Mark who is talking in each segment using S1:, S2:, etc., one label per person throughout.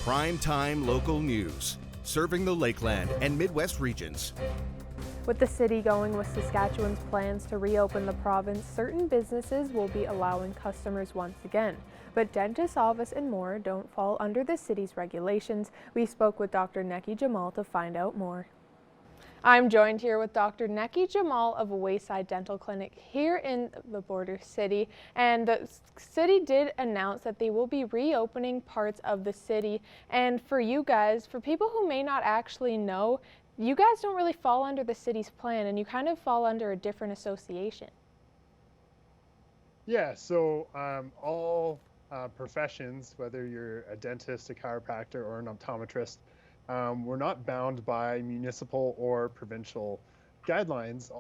S1: Prime-time local news, serving the Lakeland and Midwest regions.
S2: With the city going with Saskatchewan's plans to reopen the province, certain businesses will be allowing customers once again. But dentist's office and more don't fall under the city's regulations. We spoke with Dr. Neki Jamal to find out more. I'm joined here with Dr. Neki Jamal of Wayside Dental Clinic here in the border city. And the city did announce that they will be reopening parts of the city. And for you guys, for people who may not actually know, you guys don't really fall under the city's plan and you kind of fall under a different association.
S3: Yeah, so all professions, whether you're a dentist, a chiropractor, or an optometrist, we're not bound by municipal or provincial guidelines.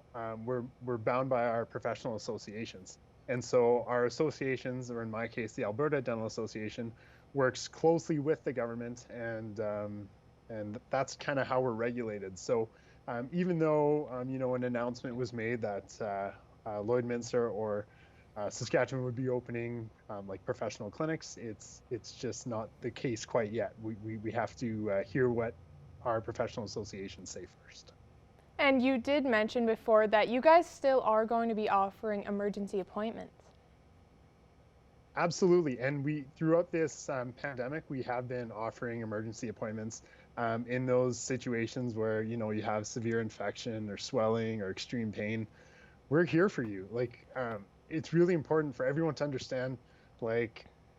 S3: We're bound by our professional associations. And so our associations, or in my case, the Alberta Dental Association, works closely with the government, and that's kind of how we're regulated. So even though, an announcement was made that Lloydminster or Saskatchewan would be opening like professional clinics, it's just not the case quite yet. We have to hear what our professional associations say first.
S2: And you did mention before that you guys still are going to be offering emergency appointments.
S3: Absolutely, and throughout this pandemic, we have been offering emergency appointments in those situations where you have severe infection or swelling or extreme pain. We're here for you. It's really important for everyone to understand,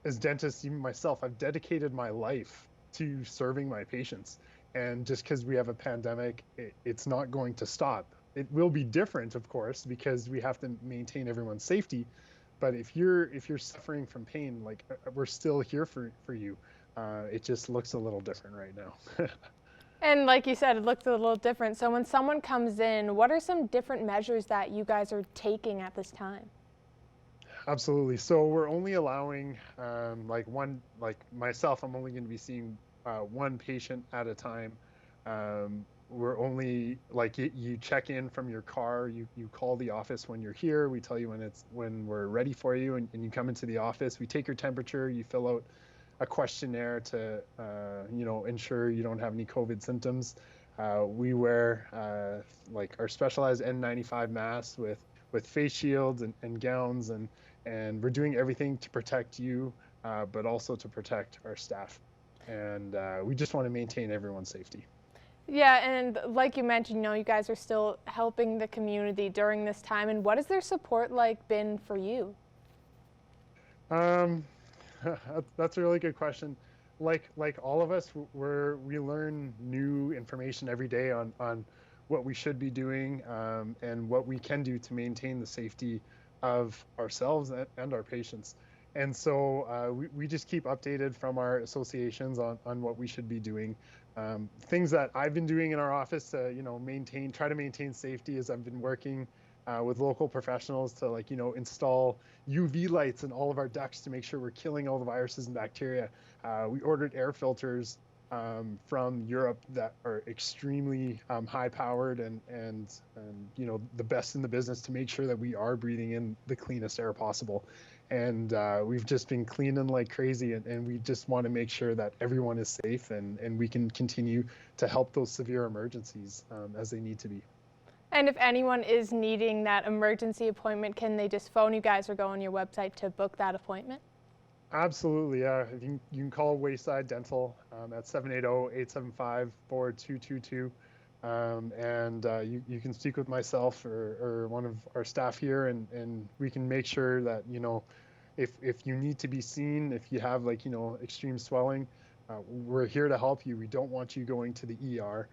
S3: as dentists, even myself, I've dedicated my life to serving my patients. And just because we have a pandemic, it's not going to stop. It will be different, of course, because we have to maintain everyone's safety. But if you're suffering from pain, we're still here for you. It just looks a little different right now.
S2: And like you said, it looks a little different. So when someone comes in, what are some different measures that you guys are taking at this time?
S3: Absolutely. So we're only allowing myself, I'm only going to be seeing one patient at a time. We're only you check in from your car, you call the office when you're here. We tell you when we're ready for you, and you come into the office. We take your temperature, you fill out a questionnaire to ensure you don't have any COVID symptoms. We wear our specialized N95 masks with face shields and gowns, and we're doing everything to protect you, but also to protect our staff. And we just want to maintain everyone's safety.
S2: Yeah, and like you mentioned, you guys are still helping the community during this time. And what has their support been for you?
S3: That's a really good question. Like all of us, we learn new information every day on what we should be doing and what we can do to maintain the safety of ourselves and our patients. And so we just keep updated from our associations on what we should be doing. Things that I've been doing in our office to try to maintain safety is I've been working with local professionals to install UV lights in all of our ducts to make sure we're killing all the viruses and bacteria. We ordered air filters from Europe that are extremely high powered and the best in the business to make sure that we are breathing in the cleanest air possible. And we've just been cleaning like crazy, and we just want to make sure that everyone is safe and we can continue to help those severe emergencies as they need to be.
S2: And if anyone is needing that emergency appointment, can they just phone you guys or go on your website to book that appointment?
S3: Absolutely, yeah. You can call Wayside Dental at 780-875-4222. You can speak with myself or one of our staff here, and we can make sure that, if you need to be seen, if you have extreme swelling, we're here to help you. We don't want you going to the ER.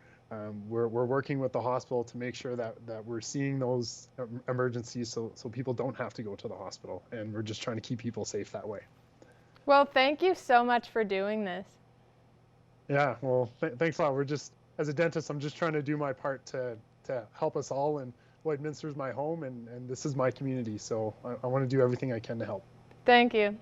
S3: We're working with the hospital to make sure that we're seeing those emergencies so people don't have to go to the hospital, and we're just trying to keep people safe that way.
S2: Well, thank you so much for doing this.
S3: Yeah, well, thanks a lot. As a dentist, I'm just trying to do my part to help us all, and Lloydminster is my home, and this is my community, so I want to do everything I can to help.
S2: Thank you.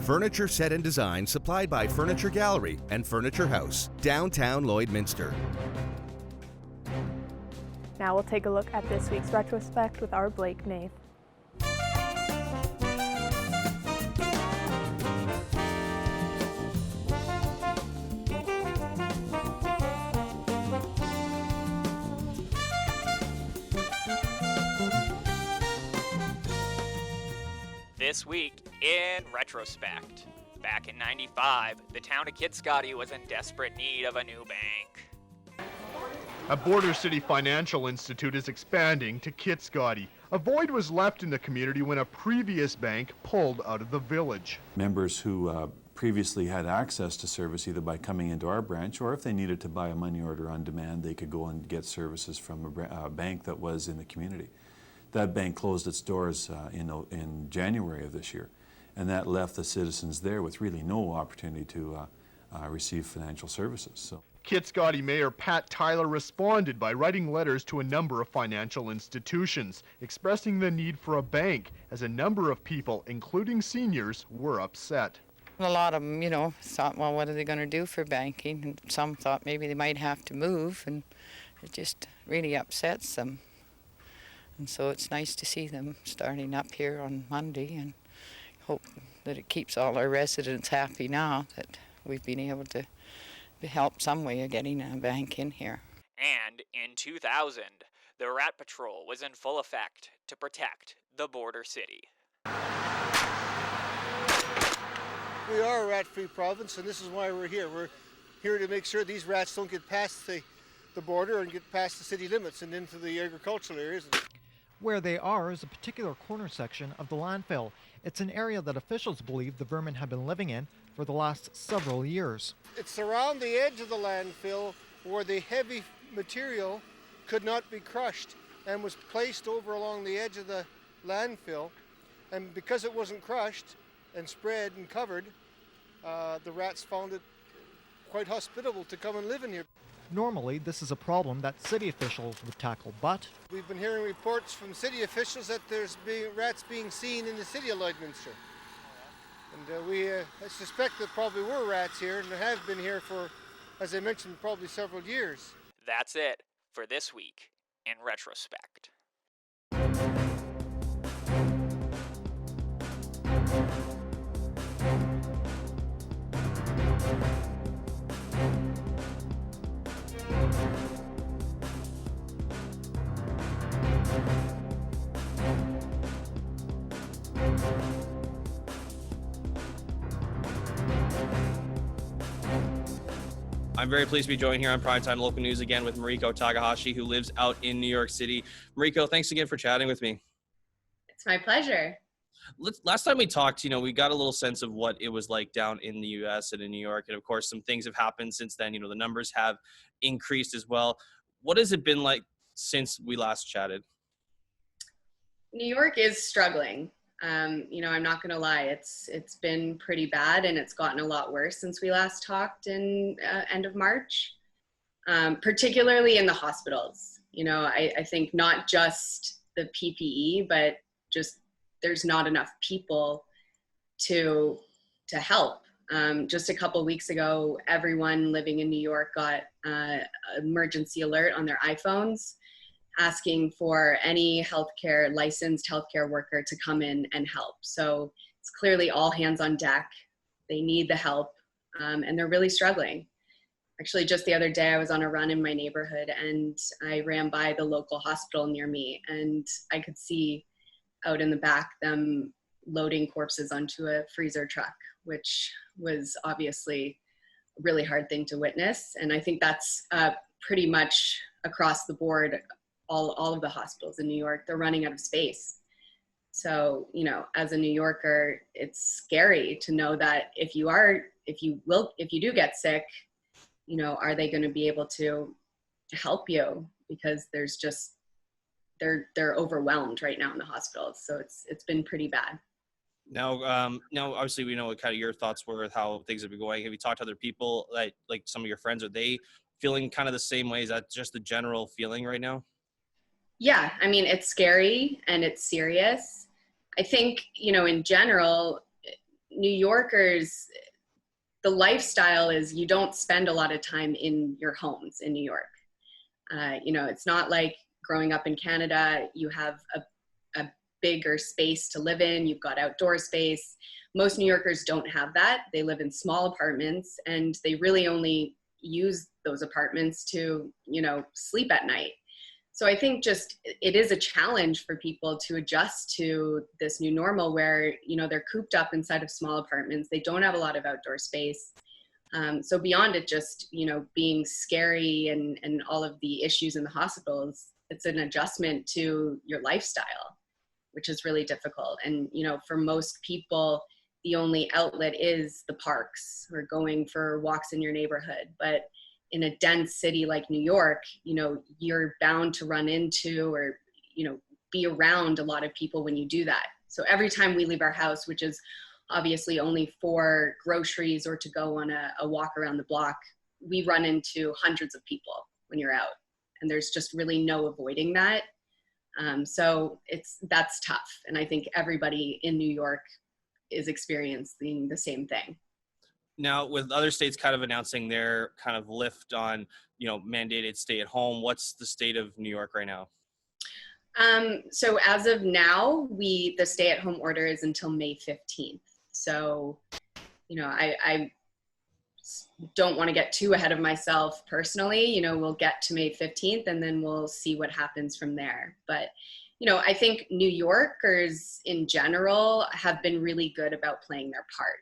S1: Furniture set and design supplied by Furniture Gallery and Furniture House, downtown Lloydminster.
S2: Now we'll take a look at this week's retrospect with our Blake Nath.
S4: This week in retrospect. Back in '95, the town of Kitscoty was in desperate need of a new bank.
S5: A Border City Financial Institute is expanding to Kitscoty. A void was left in the community when a previous bank pulled out of the village.
S6: Members who previously had access to service either by coming into our branch, or if they needed to buy a money order on demand, they could go and get services from a bank that was in the community. That bank closed its doors in January of this year, and that left the citizens there with really no opportunity to receive financial services. So.
S5: Kitscoty Mayor Pat Tyler responded by writing letters to a number of financial institutions, expressing the need for a bank, as a number of people, including seniors, were upset.
S7: A lot of them, thought, well, what are they going to do for banking? And some thought maybe they might have to move, and it just really upsets them. And so it's nice to see them starting up here on Monday, and hope that it keeps all our residents happy now that we've been able to help some way of getting a bank in here.
S4: And in 2000, the Rat Patrol was in full effect to protect the border city.
S8: We are a rat-free province, and this is why we're here. We're here to make sure these rats don't get past the border and get past the city limits and into the agricultural areas.
S9: Where they are is a particular corner section of the landfill. It's an area that officials believe the vermin have been living in for the last several years.
S8: It's around the edge of the landfill where the heavy material could not be crushed and was placed over along the edge of the landfill. And because it wasn't crushed and spread and covered, the rats found it quite hospitable to come and live in here.
S9: Normally, this is a problem that city officials would tackle, but
S8: we've been hearing reports from city officials that there's rats being seen in the city of Lloydminster. And we suspect that probably were rats here and have been here for, as I mentioned, probably several years.
S4: That's it for this week in retrospect.
S10: I'm very pleased to be joined here on Primetime Local News again with Mariko Takahashi, who lives out in New York City. Mariko, thanks again for chatting with me.
S11: It's my pleasure.
S10: Last time we talked, we got a little sense of what it was like down in the U.S. and in New York. And of course, some things have happened since then. The numbers have increased as well. What has it been like since we last chatted?
S11: New York is struggling. I'm not going to lie. It's been pretty bad, and it's gotten a lot worse since we last talked in end of March, particularly in the hospitals. I think not just the PPE, but just there's not enough people to help. Just a couple of weeks ago, everyone living in New York got emergency alert on their iPhones, asking for any licensed healthcare worker to come in and help. So it's clearly all hands on deck. They need the help, and they're really struggling. Actually, just the other day, I was on a run in my neighborhood, and I ran by the local hospital near me, and I could see out in the back them loading corpses onto a freezer truck, which was obviously a really hard thing to witness. And I think that's pretty much across the board. All of the hospitals in New York, they're running out of space. So, as a New Yorker, it's scary to know that if you do get sick, are they going to be able to help you? Because there's just, they're overwhelmed right now in the hospitals. So it's been pretty bad.
S10: Now, obviously we know what kind of your thoughts were with how things have been going. Have you talked to other people, like some of your friends? Are they feeling kind of the same way? Is that just the general feeling right now?
S11: Yeah, it's scary and it's serious. I think, in general, New Yorkers, the lifestyle is you don't spend a lot of time in your homes in New York. It's not like growing up in Canada, you have a bigger space to live in, you've got outdoor space. Most New Yorkers don't have that. They live in small apartments, and they really only use those apartments to, sleep at night. So I think just it is a challenge for people to adjust to this new normal where, they're cooped up inside of small apartments. They don't have a lot of outdoor space. So beyond it just, being scary and all of the issues in the hospitals, it's an adjustment to your lifestyle, which is really difficult. And, for most people, the only outlet is the parks or going for walks in your neighborhood. But in a dense city like New York, you're bound to run into or, be around a lot of people when you do that. So every time we leave our house, which is obviously only for groceries or to go on a walk around the block, we run into hundreds of people when you're out. And there's just really no avoiding that. So that's tough. And I think everybody in New York is experiencing the same thing.
S10: Now, with other states kind of announcing their kind of lift on, mandated stay at home, what's the state of New York right now?
S11: So as of now, the stay at home order is until May 15th. So, I don't want to get too ahead of myself personally. We'll get to May 15th and then we'll see what happens from there. But, I think New Yorkers in general have been really good about playing their part.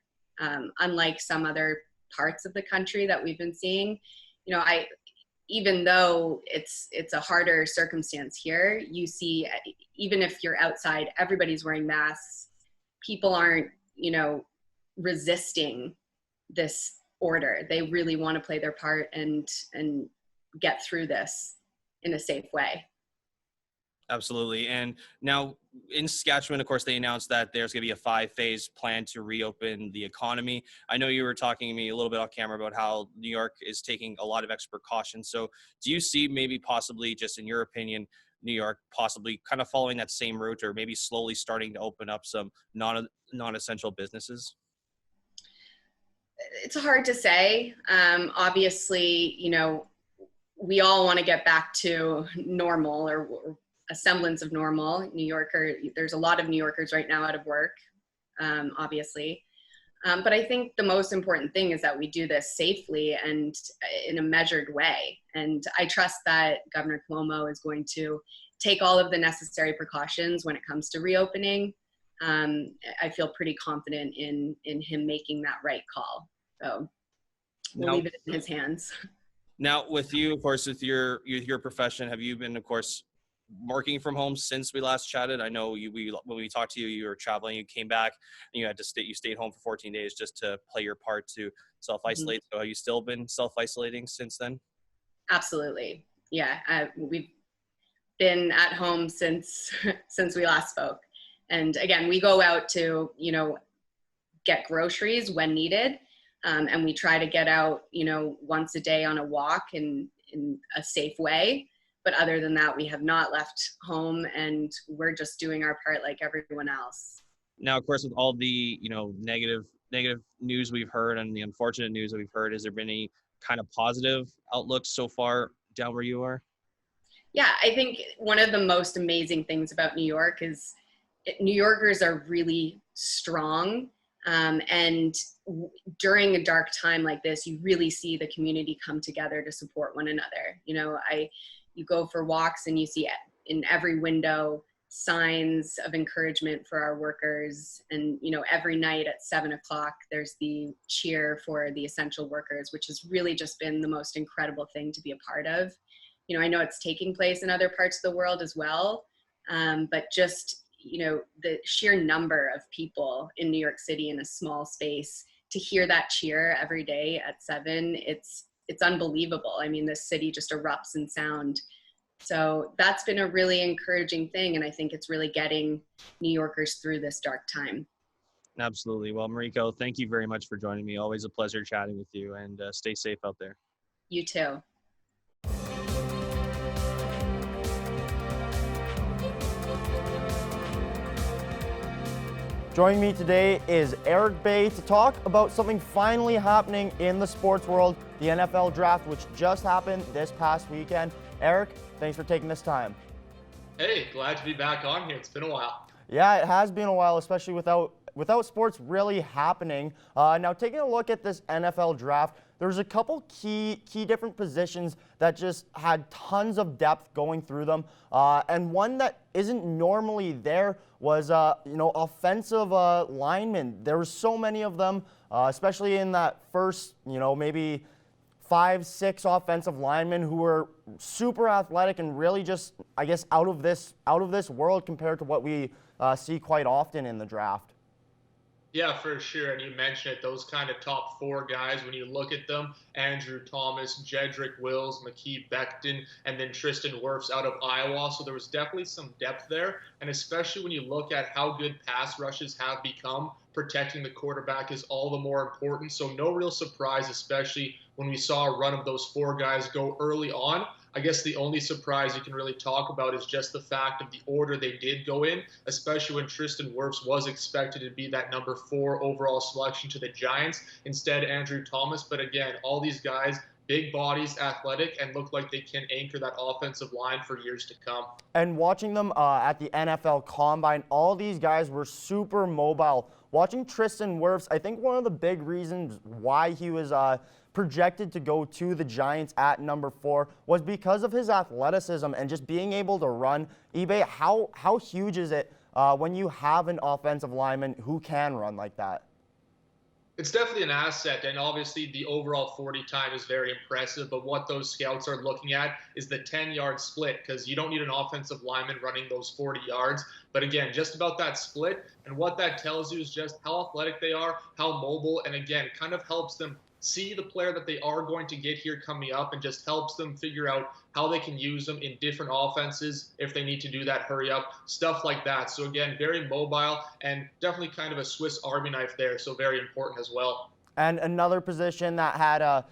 S11: Unlike some other parts of the country that we've been seeing, even though it's a harder circumstance here, you see, even if you're outside, everybody's wearing masks. People aren't, resisting this order. They really want to play their part and get through this in a safe way.
S10: Absolutely. And now in Saskatchewan, of course, they announced that there's going to be a 5-phase plan to reopen the economy. I know you were talking to me a little bit on camera about how New York is taking a lot of extra precautions. So do you see maybe possibly, just in your opinion, New York possibly kind of following that same route or maybe slowly starting to open up some non-essential businesses?
S11: It's hard to say. Obviously, we all want to get back to normal or a semblance of normal. There's a lot of New Yorkers right now out of work, obviously. But I think the most important thing is that we do this safely and in a measured way. And I trust that Governor Cuomo is going to take all of the necessary precautions when it comes to reopening. I feel pretty confident in him making that right call. So we'll leave it in his hands.
S10: Now, with you, of course, with your profession, have you been, of course, working from home since we last chatted? I know when we talked to you, you were traveling, you came back, and you stayed home for 14 days just to play your part to self-isolate. Mm-hmm. So have you still been self-isolating since then?
S11: Absolutely. Yeah. We've been at home since we last spoke. And again, we go out to, get groceries when needed. And we try to get out, once a day on a walk in a safe way. But other than that, we have not left home and we're just doing our part like everyone else.
S10: Now, of course, with all the, negative news we've heard and the unfortunate news that we've heard, has there been any kind of positive outlook so far down where you are?
S11: Yeah, I think one of the most amazing things about New York is New Yorkers are really strong. And during a dark time like this, you really see the community come together to support one another. You go for walks and you see in every window signs of encouragement for our workers. And, every night at 7:00, there's the cheer for the essential workers, which has really just been the most incredible thing to be a part of. I know it's taking place in other parts of the world as well. But just, the sheer number of people in New York City in a small space, to hear that cheer every day at 7, it's unbelievable. I mean, this city just erupts in sound. So that's been a really encouraging thing. And I think it's really getting New Yorkers through this dark time.
S10: Absolutely. Well, Mariko, thank you very much for joining me. Always a pleasure chatting with you, and stay safe out there.
S11: You too.
S12: Joining me today is Eric Bay to talk about something finally happening in the sports world, the NFL draft, which just happened this past weekend. Eric, thanks for taking this time.
S13: Hey, glad to be back on here. It's been a while.
S12: Yeah, it has been a while, especially without sports really happening. Now, taking a look at this NFL draft, there was a couple key different positions that just had tons of depth going through them. And one that isn't normally there was, offensive linemen. There were so many of them, especially in that first, maybe 5-6 offensive linemen who were super athletic and really just, I guess, out of this world compared to what we see quite often in the draft.
S13: Yeah, for sure. And you mentioned it, those kind of top 4 guys, when you look at them, Andrew Thomas, Jedrick Wills, McKee Becton, and then Tristan Wirfs out of Iowa. So there was definitely some depth there. And especially when you look at how good pass rushes have become, protecting the quarterback is all the more important. So no real surprise, especially when we saw a run of those 4 guys go early on. I guess the only surprise you can really talk about is just the fact of the order they did go in, especially when Tristan Wirfs was expected to be that number 4 overall selection to the Giants. Instead, Andrew Thomas. But again, all these guys, big bodies, athletic, and look like they can anchor that offensive line for years to come.
S12: And watching them at the NFL Combine, all these guys were super mobile. Watching Tristan Wirfs, I think one of the big reasons why he was projected to go to the Giants at number 4 was because of his athleticism and just being able to run. eBay, how huge is it when you have an offensive lineman who can run like that?
S13: It's definitely an asset, and obviously the overall 40 time is very impressive, but what those scouts are looking at is the 10-yard split, because you don't need an offensive lineman running those 40 yards. But again, just about that split, and what that tells you is just how athletic they are, how mobile, and again, kind of helps them see the player that they are going to get here coming up and just helps them figure out how they can use them in different offenses if they need to do that hurry up, stuff like that. So again, very mobile and definitely kind of a Swiss Army knife there, so very important as well.
S12: And another position that had a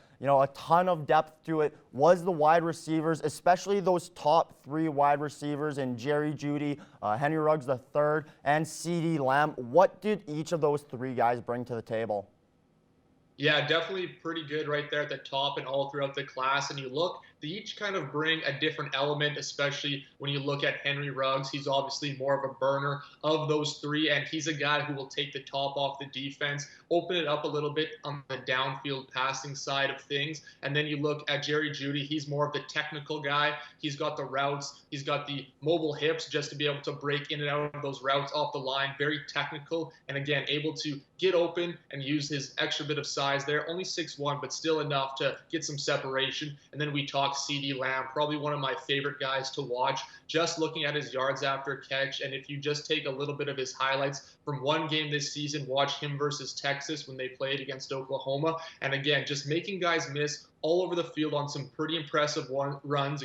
S12: ton of depth to it was the wide receivers, especially those top 3 wide receivers in Jerry Jeudy, Henry Ruggs III, and CeeDee Lamb. What did each of those 3 guys bring to the table?
S13: Yeah, definitely pretty good right there at the top and all throughout the class. And you look, they each kind of bring a different element, especially when you look at Henry Ruggs. He's obviously more of a burner of those 3, and he's a guy who will take the top off the defense, open it up a little bit on the downfield passing side of things. And then you look at Jerry Jeudy. He's more of the technical guy. He's got the routes. He's got the mobile hips just to be able to break in and out of those routes off the line. Very technical, and again, able to get open and use his extra bit of size there. Only 6'1", but still enough to get some separation. And then we talk CeeDee Lamb, probably one of my favorite guys to watch, just looking at his yards after catch. And if you just take a little bit of his highlights from one game this season, watch him versus Texas when they played against Oklahoma. And again, just making guys miss all over the field on some pretty impressive runs.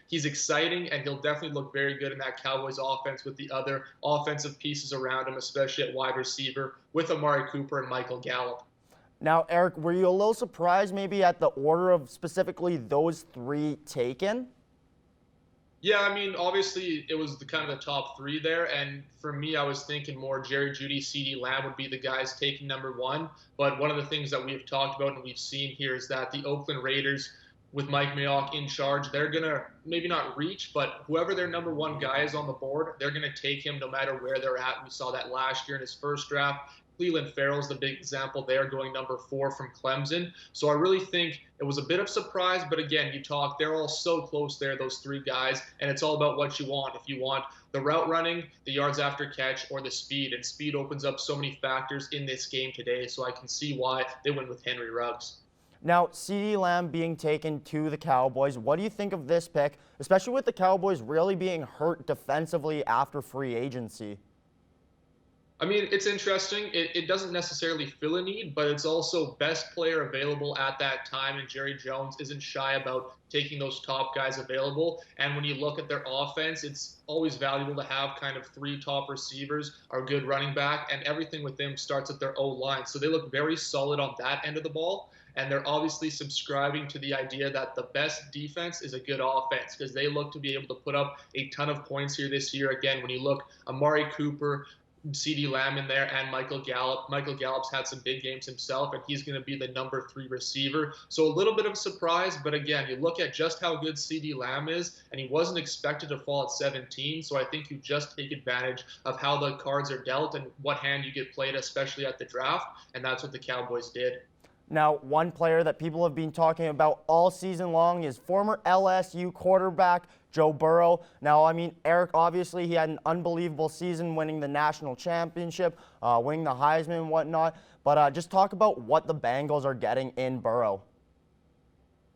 S13: He's exciting, and he'll definitely look very good in that Cowboys offense with the other offensive pieces around him, especially at wide receiver with Amari Cooper and Michael Gallup.
S12: Now, Eric, were you a little surprised maybe at the order of specifically those 3 taken?
S13: Yeah, I mean, obviously it was the kind of the top 3 there, and for me, I was thinking more Jerry Jeudy, CeeDee Lamb would be the guys taking number 1. But one of the things that we've talked about and we've seen here is that the Oakland Raiders, with Mike Mayock in charge, they're going to maybe not reach, but whoever their number 1 guy is on the board, they're going to take him no matter where they're at. We saw that last year in his first draft. Cleveland Farrell's the big example there, going number 4 from Clemson. So I really think it was a bit of surprise, but again, they're all so close there, those 3 guys, and it's all about what you want. If you want the route running, the yards after catch, or the speed, and speed opens up so many factors in this game today, so I can see why they went with Henry Ruggs.
S12: Now, CeeDee Lamb being taken to the Cowboys, what do you think of this pick, especially with the Cowboys really being hurt defensively after free agency?
S13: I mean, it's interesting. It doesn't necessarily fill a need, but it's also best player available at that time, and Jerry Jones isn't shy about taking those top guys available. And when you look at their offense, it's always valuable to have kind of 3 top receivers, a good running back, and everything with them starts at their O-line. So they look very solid on that end of the ball. And they're obviously subscribing to the idea that the best defense is a good offense, because they look to be able to put up a ton of points here this year. Again, when you look, Amari Cooper, CeeDee Lamb in there, and Michael Gallup. Michael Gallup's had some big games himself, and he's going to be the number 3 receiver. So a little bit of a surprise, but again, you look at just how good CeeDee Lamb is, and he wasn't expected to fall at 17, so I think you just take advantage of how the cards are dealt and what hand you get played, especially at the draft, and that's what the Cowboys did.
S12: Now, one player that people have been talking about all season long is former LSU quarterback Joe Burrow. Now, I mean, Eric, obviously, he had an unbelievable season winning the national championship, winning the Heisman and whatnot. But just talk about what the Bengals are getting in Burrow.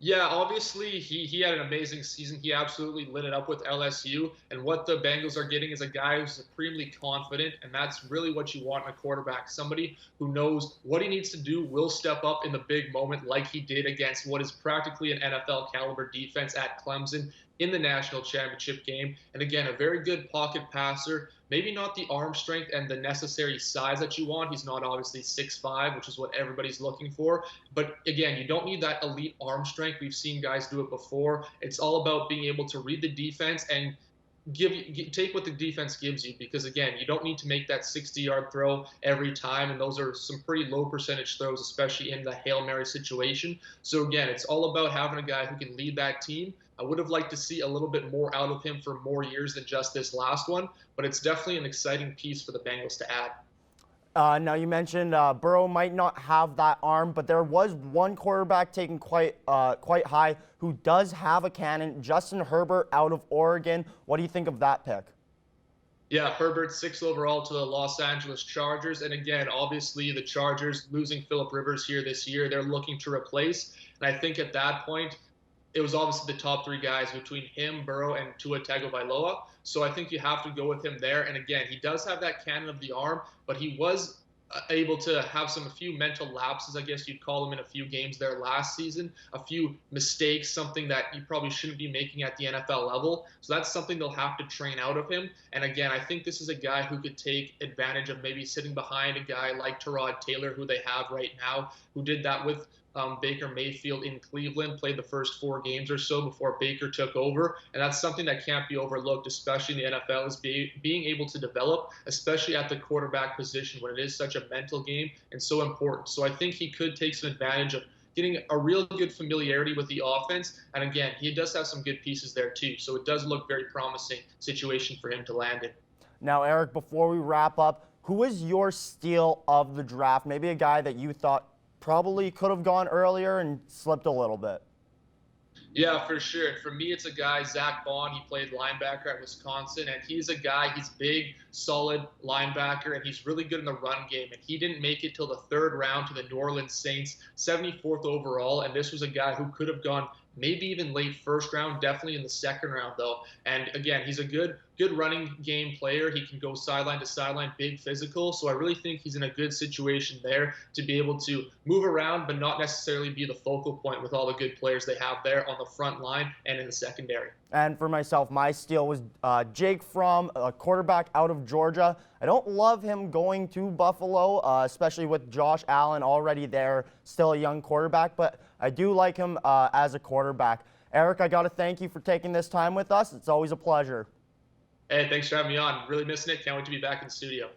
S13: Yeah, obviously he had an amazing season. He absolutely lit it up with LSU. And what the Bengals are getting is a guy who's supremely confident, and that's really what you want in a quarterback. Somebody who knows what he needs to do, will step up in the big moment like he did against what is practically an NFL caliber defense at Clemson in the national championship game. And again, a very good pocket passer. Maybe not the arm strength and the necessary size that you want. He's not obviously 6'5", which is what everybody's looking for. But again, you don't need that elite arm strength. We've seen guys do it before. It's all about being able to read the defense and take what the defense gives you, because again, you don't need to make that 60-yard throw every time, and those are some pretty low percentage throws, especially in the Hail Mary situation. So again, it's all about having a guy who can lead that team. I would have liked to see a little bit more out of him for more years than just this last one, but it's definitely an exciting piece for the Bengals to add.
S12: Now, you mentioned Burrow might not have that arm, but there was one quarterback taken quite high who does have a cannon, Justin Herbert out of Oregon. What do you think of that pick?
S13: Yeah, Herbert, 6th overall to the Los Angeles Chargers. And again, obviously the Chargers losing Phillip Rivers here this year, they're looking to replace. And I think at that point, it was obviously the top three guys between him, Burrow, and Tua Tagovailoa. So I think you have to go with him there. And again, he does have that cannon of the arm, but he was able to have a few mental lapses, I guess you'd call them, in a few games there last season, a few mistakes, something that you probably shouldn't be making at the NFL level. So that's something they'll have to train out of him. And again, I think this is a guy who could take advantage of maybe sitting behind a guy like Tyrod Taylor, who they have right now, who did that with Baker Mayfield in Cleveland, played the first 4 games or so before Baker took over. And that's something that can't be overlooked, especially in the NFL, is being able to develop, especially at the quarterback position when it is such a mental game and so important. So I think he could take some advantage of getting a real good familiarity with the offense. And again, he does have some good pieces there too. So it does look very promising situation for him to land in.
S12: Now, Eric, before we wrap up, who is your steal of the draft? Maybe a guy that you thought probably could have gone earlier and slipped a little bit.
S13: Yeah, for sure. For me, it's a guy, Zach Bond. He played linebacker at Wisconsin, and he's a guy, he's big, solid linebacker, and he's really good in the run game. And he didn't make it till the 3rd round to the New Orleans Saints, 74th overall, and this was a guy who could have gone maybe even late 1st round, definitely in the 2nd round, though. And again, he's a good running game player. He can go sideline to sideline, big physical. So I really think he's in a good situation there to be able to move around, but not necessarily be the focal point with all the good players they have there on the front line and in the secondary.
S12: And for myself, my steal was Jake Fromm, a quarterback out of Georgia. I don't love him going to Buffalo, especially with Josh Allen already there, still a young quarterback, but I do like him as a quarterback. Eric, I got to thank you for taking this time with us. It's always a pleasure.
S13: Hey, thanks for having me on. Really missing it. Can't wait to be back in the studio.